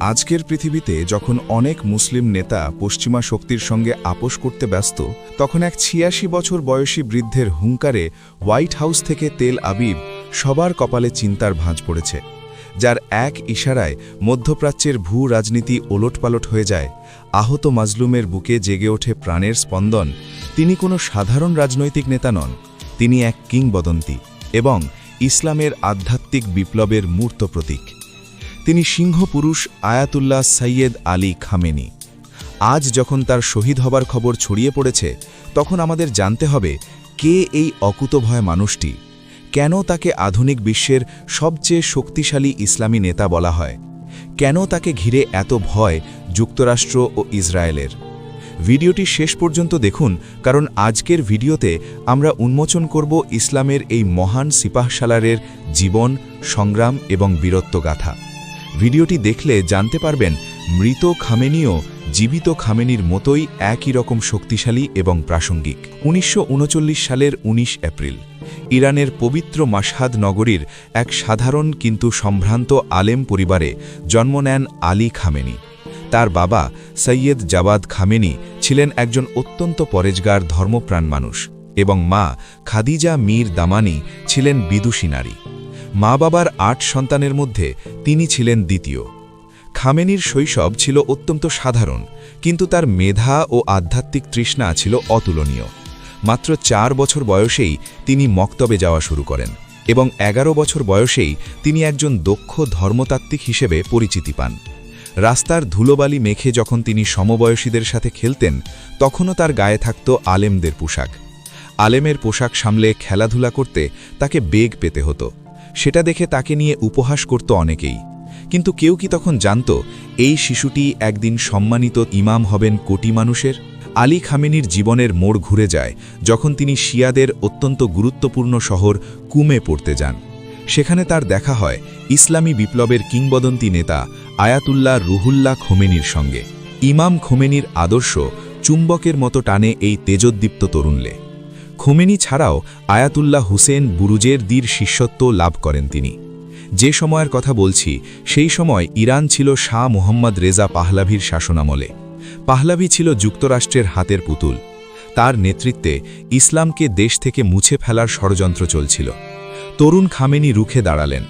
আজকের পৃথিবীতে যখন অনেক মুসলিম নেতা পশ্চিমা শক্তির সঙ্গে আপোষ করতে ব্যস্ত, তখন এক ৮৬ বছর বয়সী বৃদ্ধের হুঙ্কারে হোয়াইট হাউস থেকে তেল আবিব সবার কপালে চিন্তার ভাঁজ পড়েছে, যার এক ইশারায় মধ্যপ্রাচ্যের ভূ রাজনীতি ওলটপালট হয়ে যায়। আহত মাজলুমের বুকে জেগে ওঠে প্রাণের স্পন্দন। তিনি কোনো সাধারণ রাজনৈতিক নেতা নন, তিনি এক কিংবদন্তি এবং ইসলামের আধ্যাত্মিক বিপ্লবের মূর্ত প্রতীক। তিনি সিংহপুরুষ আয়াতুল্লাহ সৈয়দ আলী খামেনি। আজ যখন তার শহীদ হবার খবর ছড়িয়ে পড়েছে, তখন আমাদের জানতে হবে কে এই অকুতভয় মানুষটি, কেন তাকে আধুনিক বিশ্বের সবচেয়ে শক্তিশালী ইসলামী নেতা বলা হয়, কেন তাকে ঘিরে এত ভয় যুক্তরাষ্ট্র ও ইসরায়েলের। ভিডিওটি শেষ পর্যন্ত দেখুন, কারণ আজকের ভিডিওতে আমরা উন্মোচন করব ইসলামের এই মহান সিপাহসালারের জীবন, সংগ্রাম এবং বীরত্বগাথা। ভিডিওটি দেখলে জানতে পারবেন মৃত খামেনিও জীবিত খামেনির মতোই একই রকম শক্তিশালী এবং প্রাসঙ্গিক। ১৯৩৯ সালের ১৯ এপ্রিল ইরানের পবিত্র মাশহাদ নগরীর এক সাধারণ কিন্তু সম্ভ্রান্ত আলেম পরিবারে জন্ম নেন আলী খামেনি। তার বাবা সৈয়দ জাওয়াদ খামেনি ছিলেন একজন অত্যন্ত পরেজগার ধর্মপ্রাণ মানুষ এবং মা খাদিজা মীর দামানি ছিলেন বিদুষী নারী। মা বাবার ৮ সন্তানের মধ্যে তিনি ছিলেন দ্বিতীয়। খামেনির শৈশব ছিল অত্যন্ত সাধারণ, কিন্তু তার মেধা ও আধ্যাত্মিক তৃষ্ণা ছিল অতুলনীয়। মাত্র ৪ বছর বয়সেই তিনি মক্তবে যাওয়া শুরু করেন এবং ১১ বছর বয়সেই তিনি একজন দক্ষ ধর্মতাত্ত্বিক হিসেবে পরিচিতি পান। রাস্তার ধুলোবালি মেখে যখন তিনি সমবয়সীদের সাথে খেলতেন, তখনও তার গায়ে থাকত আলেমদের পোশাক। আলেমের পোশাক সামলে খেলাধুলা করতে তাকে বেগ পেতে হতো। সেটা দেখে তাকে নিয়ে উপহাস করত অনেকেই, কিন্তু কেউ কি তখন জানত এই শিশুটি একদিন সম্মানিত ইমাম হবেন কোটি মানুষের? আলী খামেনির জীবনের মোড় ঘুরে যায় যখন তিনি শিয়াদের অত্যন্ত গুরুত্বপূর্ণ শহর কুমে পড়তে যান। সেখানে তার দেখা হয় ইসলামী বিপ্লবের কিংবদন্তি নেতা আয়াতুল্লাহ রুহুল্লাহ খোমেনির সঙ্গে। ইমাম খোমেনির আদর্শ চুম্বকের মতো টানে এই তেজোদ্দীপ্ত তরুণলে। খোমেনি ছাড়াও আয়াতুল্লাহ হুসেন বুরুজেরদির শিষ্যত্ব লাভ করেন তিনি। যে সময়ের কথা বলছি, সেই সময় ইরান ছিল শাহ মোহাম্মদ রেজা পাহলাভির শাসনামলে। পাহলাভি ছিল যুক্তরাষ্ট্রের হাতের পুতুল। তার নেতৃত্বে ইসলামকে দেশ থেকে মুছে ফেলার ষড়যন্ত্র চলছিল। তরুণ খামেনি রুখে দাঁড়ালেন।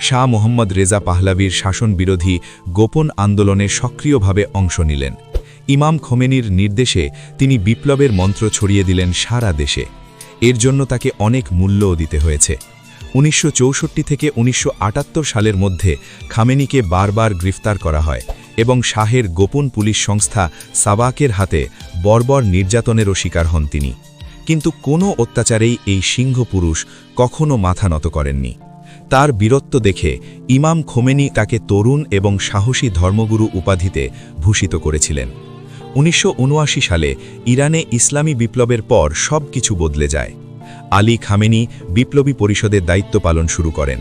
শাহ মোহাম্মদ রেজা পাহলাভির শাসন বিরোধী গোপন আন্দোলনে সক্রিয়ভাবে অংশ নিলেন। ইমাম খোমেনির নির্দেশে তিনি বিপ্লবের মন্ত্র ছড়িয়ে দিলেন সারা দেশে। এর জন্য তাকে অনেক মূল্যও দিতে হয়েছে। ১৯৬৪ থেকে ১৯৭৮ সালের মধ্যে খামেনিকে বারবার গ্রেফতার করা হয় এবং শাহের গোপন পুলিশ সংস্থা সাবাকের হাতে বর্বর নির্যাতনেরও শিকার হন তিনি। কিন্তু কোনো অত্যাচারেই এই সিংহপুরুষ কখনো মাথা নত করেননি। তার বীরত্ব দেখে ইমাম খোমেনি তাকে তরুণ এবং সাহসী ধর্মগুরু উপাধিতে ভূষিত করেছিলেন। ১৯৭৯ সালে ইরানে ইসলামী বিপ্লবের পর সব কিছু বদলে যায়। আলী খামেনি বিপ্লবী পরিষদের দায়িত্ব পালন শুরু করেন।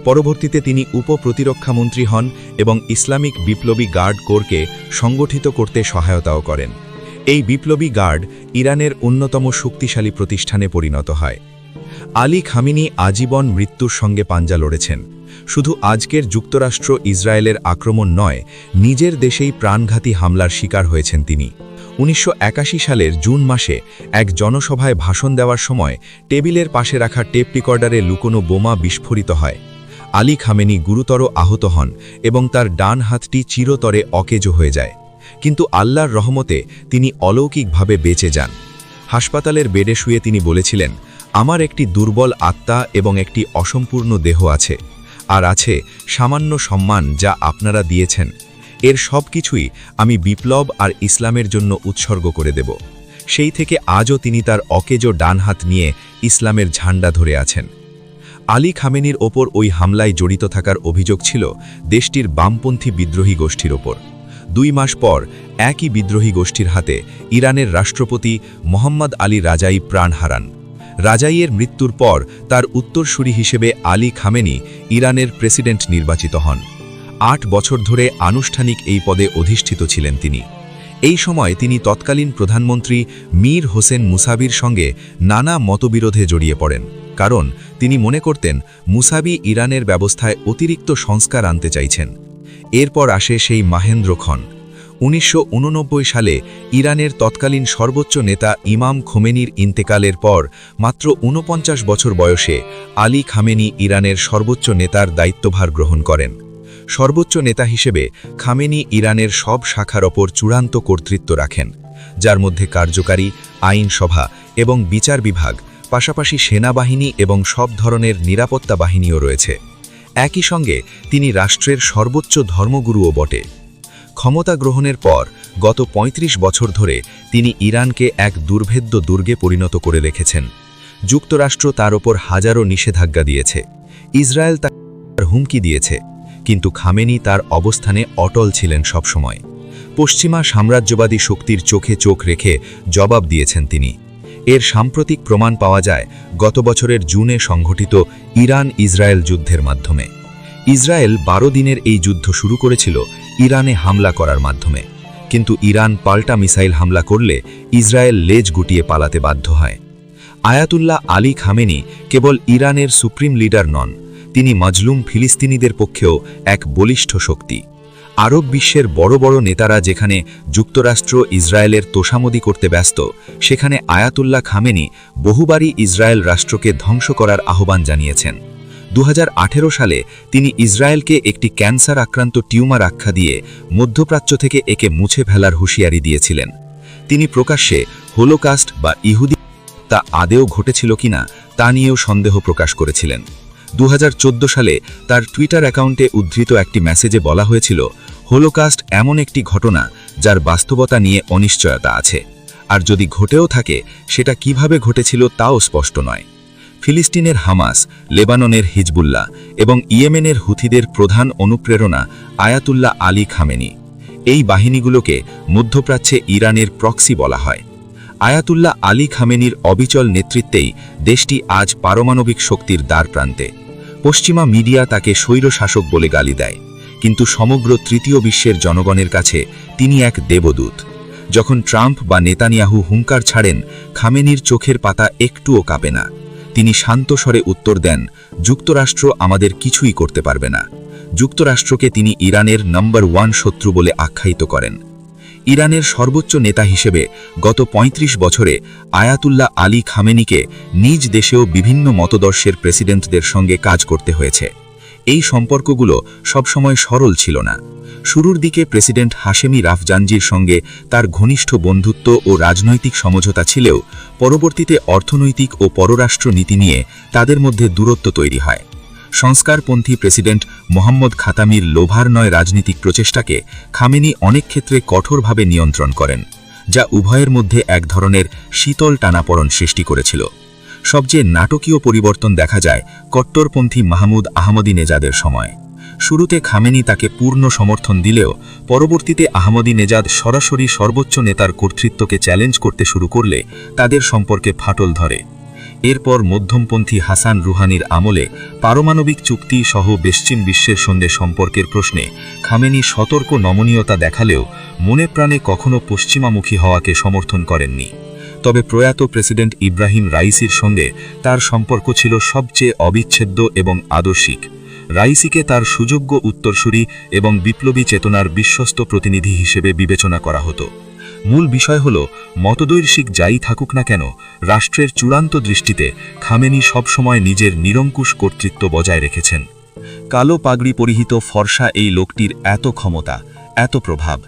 পরবর্তীতে তিনি উপ-প্রতিরক্ষামন্ত্রী হন এবং ইসলামিক বিপ্লবী গার্ড কোরকে সংগঠিত করতে সহায়তাও করেন। এই বিপ্লবী গার্ড ইরানের অন্যতম শক্তিশালী প্রতিষ্ঠানে পরিণত হয়। আলী খামেনি আজীবন মৃত্যুর সঙ্গে পাঞ্জা লড়েছেন। শুধু আজকের যুক্তরাষ্ট্র ইসরায়েলের আক্রমণ নয়, নিজের দেশেই প্রাণঘাতী হামলার শিকার হয়েছেন তিনি। ১৯৮১ সালের জুন মাসে এক জনসভায় ভাষণ দেওয়ার সময় টেবিলের পাশে রাখা টেপ রেকর্ডারে লুকোনো বোমা বিস্ফোরিত হয়। আলী খামেনি গুরুতর আহত হন এবং তার ডান হাতটি চিরতরে অকেজো হয়ে যায়। কিন্তু আল্লাহর রহমতে তিনি অলৌকিকভাবে বেঁচে যান। হাসপাতালের বেডে শুয়ে তিনি বলেছিলেন, আমার একটি দুর্বল আত্মা এবং একটি অসম্পূর্ণ দেহ আছে, আর আছে সামান্য সম্মান যা আপনারা দিয়েছেন। এর সব কিছুই আমি বিপ্লব আর ইসলামের জন্য উৎসর্গ করে দেব। সেই থেকে আজও তিনি তার অকেজো ডান হাত নিয়ে ইসলামের ঝান্ডা ধরে আছেন। আলী খামেনির ওপর ওই হামলায় জড়িত থাকার অভিযোগ ছিল দেশটির বামপন্থী বিদ্রোহী গোষ্ঠীর ওপর। ২ মাস পর একই বিদ্রোহী গোষ্ঠীর হাতে ইরানের রাষ্ট্রপতি মোহাম্মদ আলী রাজাই প্রাণ হারান। রাজাইয়ের মৃত্যুর পর তার উত্তরসূরি হিসেবে আলী খামেনি ইরানের প্রেসিডেন্ট নির্বাচিত হন। ৮ বছর ধরে আনুষ্ঠানিক এই পদে অধিষ্ঠিত ছিলেন তিনি। এই সময় তিনি তৎকালীন প্রধানমন্ত্রী মীর হোসেন মুসাবির সঙ্গে নানা মতবিরোধে জড়িয়ে পড়েন, কারণ তিনি মনে করতেন মুসাবি ইরানের ব্যবস্থায় অতিরিক্ত সংস্কার আনতে চাইছেন। এরপর আসে সেই মাহেন্দ্র খন। 1989 সালে ইরানের তৎকালীন সর্বোচ্চ নেতা ইমাম খোমেনির ইন্তেকালের পর মাত্র ৪৯ বছর বয়সে আলী খামেনি ইরানের সর্বোচ্চ নেতার দায়িত্বভার গ্রহণ করেন। সর্বোচ্চ নেতা হিসেবে খামেনি ইরানের সব শাখার ওপর চূড়ান্ত কর্তৃত্ব রাখেন, যার মধ্যে কার্যকারী, আইনসভা এবং বিচার বিভাগ, পাশাপাশি সেনাবাহিনী এবং সব ধরনের নিরাপত্তা বাহিনীও রয়েছে। একই সঙ্গে তিনি রাষ্ট্রের সর্বোচ্চ ধর্মগুরুও বটে। ক্ষমতা গ্রহণের পর গত ৩৫ বছর ধরে তিনি ইরানকে এক দুর্ভেদ্য দুর্গে পরিণত করে রেখেছেন। যুক্তরাষ্ট্র তার ওপর হাজারো নিষেধাজ্ঞা দিয়েছে, ইসরায়েল তার হুমকি দিয়েছে, কিন্তু খামেনি তার অবস্থানে অটল ছিলেন সবসময়। পশ্চিমা সাম্রাজ্যবাদী শক্তির চোখে চোখ রেখে জবাব দিয়েছেন তিনি। এর সাম্প্রতিক প্রমাণ পাওয়া যায় গত বছরের জুনে সংঘটিত ইরান ইসরায়েল যুদ্ধের মাধ্যমে। ইসরায়েল ১২ দিনের এই যুদ্ধ শুরু করেছিল ইরানে হামলা করার মাধ্যমে, কিন্তু ইরান পাল্টা মিসাইল হামলা করলে ইসরায়েল লেজ গুটিয়ে পালাতে বাধ্য হয়। আয়াতুল্লাহ আলী খামেনি কেবল ইরানের সুপ্রিম লিডার নন, তিনি মজলুম ফিলিস্তিনিদের পক্ষেও এক বলিষ্ঠ শক্তি। আরব বিশ্বের বড় বড় নেতারা যেখানে যুক্তরাষ্ট্র ইসরায়েলের তোষামদি করতে ব্যস্ত, সেখানে আয়াতুল্লাহ খামেনি বহুবারই ইসরায়েল রাষ্ট্রকে ধ্বংস করার আহ্বান জানিয়েছেন। ২০১৮ সালে তিনি ইসরায়েলকে একটি ক্যান্সার আক্রান্ত টিউমার আখ্যা দিয়ে মধ্যপ্রাচ্য থেকে একে মুছে ফেলার হুঁশিয়ারি দিয়েছিলেন। তিনি প্রকাশ্যে হোলোকাস্ট বা ইহুদি তা আদেও ঘটেছিল কিনা তা নিয়েও সন্দেহ প্রকাশ করেছিলেন। ২০১৪ সালে তার টুইটার অ্যাকাউন্টে উদ্ধৃত একটি মেসেজে বলা হয়েছিল, হোলোকাস্ট এমন একটি ঘটনা যার বাস্তবতা নিয়ে অনিশ্চয়তা আছে, আর যদি ঘটেও থাকে সেটা কিভাবে ঘটেছিল তাও স্পষ্ট নয়। ফিলিস্তিনের হামাস, লেবাননের হিজবুল্লাহ এবং ইয়েমেনের হুথিদের প্রধান অনুপ্রেরণা আয়াতুল্লাহ আলী খামেনি। এই বাহিনীগুলোকে মধ্যপ্রাচ্যে ইরানের প্রক্সি বলা হয়। আয়াতুল্লাহ আলী খামেনির অবিচল নেতৃত্বেই দেশটি আজ পারমাণবিক শক্তির দ্বারপ্রান্তে। পশ্চিমা মিডিয়া তাকে স্বৈরশাসক বলে গালি দেয়, কিন্তু সমগ্র তৃতীয় বিশ্বের জনগণের কাছে তিনি এক দেবদূত। যখন ট্রাম্প বা নেতানিয়াহু হুঙ্কার ছাড়েন, খামেনির চোখের পাতা একটুও কাঁপে না। তিনি শান্ত স্বরে উত্তর দেন, যুক্তরাষ্ট্র আমাদের কিছুই করতে পারবে না। যুক্তরাষ্ট্রকে তিনি ইরানের নম্বর 1 শত্রু বলে আখ্যায়িত করেন। ইরানের সর্বোচ্চ নেতা হিসেবে গত ৩৫ বছরে আয়াতুল্লাহ আলী খামেনিকে নিজ দেশেও বিভিন্ন মতদর্শের প্রেসিডেন্টদের সঙ্গে কাজ করতে হয়েছে। এই সম্পর্কগুলো সবসময় সরল ছিল না। শুরুর দিকে প্রেসিডেন্ট হাশেমি রাফজানজির সঙ্গে তার ঘনিষ্ঠ বন্ধুত্ব ও রাজনৈতিক সমঝোতা ছিলেও পরবর্তীতে অর্থনৈতিক ও পররাষ্ট্র নীতি নিয়ে তাদের মধ্যে দূরত্ব তৈরি হয়। সংস্কারপন্থী প্রেসিডেন্ট মোহাম্মদ খাতামির লোভারনয় রাজনীতিক প্রচেষ্টাকে খামেনি অনেক ক্ষেত্রে কঠোরভাবে নিয়ন্ত্রণ করেন, যা উভয়ের মধ্যে এক ধরনের শীতল টানাপড়ন সৃষ্টি করেছিল। সবচেয়ে নাটকীয় পরিবর্তন দেখা যায় কট্টরপন্থী মাহমুদ আহমদিনেজাদের সময়। শুরুতে খামেনি তাকে পূর্ণ সমর্থন দিলেও পরবর্তীতে আহমদিনেজাদ সরাসরি সর্বোচ্চ নেতার কর্তৃত্বকে চ্যালেঞ্জ করতে শুরু করলে তাদের সম্পর্কে ফাটল ধরে। এরপর মধ্যমপন্থী হাসান রুহানির আমলে পারমাণবিক চুক্তি সহ পশ্চিম বিশ্বের সঙ্গে সম্পর্কের প্রশ্নে খামেনি সতর্ক নমনীয়তা দেখালেও মনে প্রাণে কখনো পশ্চিমামুখী হওয়াকে সমর্থন করেননি। তবে প্রয়াত প্রেসিডেন্ট ইব্রাহিম রাইসির সঙ্গে তার সম্পর্ক ছিল সবচেয়ে অবিচ্ছেদ্য এবং আদর্শিক। রাইসিকে তার সুযোগ্য উত্তরসূরি এবং বিপ্লবী চেতনার বিশ্বস্ত প্রতিনিধি হিসেবে বিবেচনা করা হতো। মূল বিষয় হল, মতদৈর্শিক যাই থাকুক না কেন, রাষ্ট্রের চূড়ান্ত দৃষ্টিতে খামেনি সবসময় নিজের নিরঙ্কুশ কর্তৃত্ব বজায় রেখেছেন। কালো পাগড়ি পরিহিত ফর্সা এই লোকটির এত ক্ষমতা, এত প্রভাব,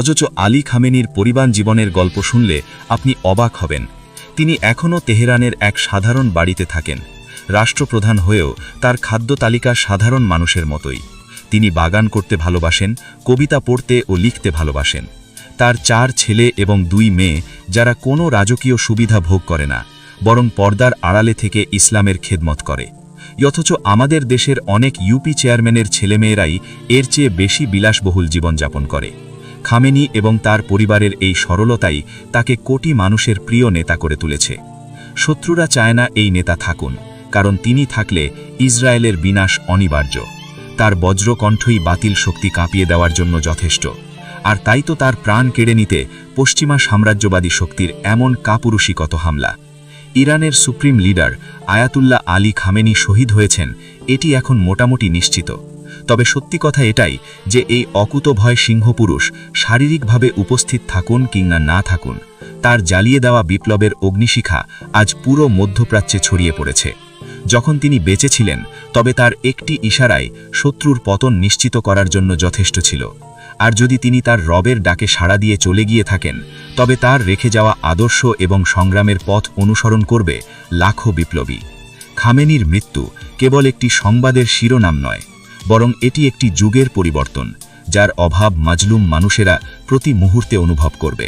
অথচ আলী খামেনির পরিবার জীবনের গল্প শুনলে আপনি অবাক হবেন। তিনি এখনও তেহরানের এক সাধারণ বাড়িতে থাকেন। রাষ্ট্রপ্রধান হয়েও তার খাদ্য তালিকা সাধারণ মানুষের মতোই। তিনি বাগান করতে ভালোবাসেন, কবিতা পড়তে ও লিখতে ভালোবাসেন। তার 4 ছেলে এবং 2 মেয়ে, যারা কোনো রাজকীয় সুবিধা ভোগ করে না, বরং পর্দার আড়ালে থেকে ইসলামের খেদমত করে। অথচ আমাদের দেশের অনেক ইউপি চেয়ারম্যানের ছেলেমেয়েরাই এর চেয়ে বেশি বিলাসবহুল জীবনযাপন করে। খামেনি এবং তার পরিবারের এই সরলতাই তাকে কোটি মানুষের প্রিয় নেতা করে তুলেছে। শত্রুরা চায় না এই নেতা থাকুন, কারণ তিনি থাকলে ইসরায়েলের বিনাশ অনিবার্য। তার বজ্রকণ্ঠই বাতিল শক্তি কাঁপিয়ে দেওয়ার জন্য যথেষ্ট। আর তাই তো তার প্রাণ কেড়ে নিতে পশ্চিমা সাম্রাজ্যবাদী শক্তির এমন কাপুরুষিকত হামলা। ইরানের supreme leader Ayatollah Ali Khamenei শহীদ হয়েছেন, এটি এখন মোটামুটি নিশ্চিত। তবে সত্যি কথা এটাই যে এই অকুতভয় সিংহপুরুষ শারীরিকভাবে উপস্থিত থাকুন কিংবা না থাকুন, তার জ্বালিয়ে দেওয়া বিপ্লবের অগ্নিশিখা আজ পুরো মধ্যপ্রাচ্যে ছড়িয়ে পড়েছে। যখন তিনি বেঁচে ছিলেন তবে তার একটি ইশারায় শত্রুর পতন নিশ্চিত করার জন্য যথেষ্ট ছিল। আর যদি তিনি তার রবের ডাকে সাড়া দিয়ে চলে গিয়ে থাকেন, তবে তার রেখে যাওয়া আদর্শ এবং সংগ্রামের পথ অনুসরণ করবে লাখো বিপ্লবী। খামেনির মৃত্যু কেবল একটি সংবাদের শিরোনাম নয়, বরং এটি একটি যুগের পরিবর্তন, যার অভাব মাজলুম মানুষেরা প্রতি মুহূর্তে অনুভব করবে।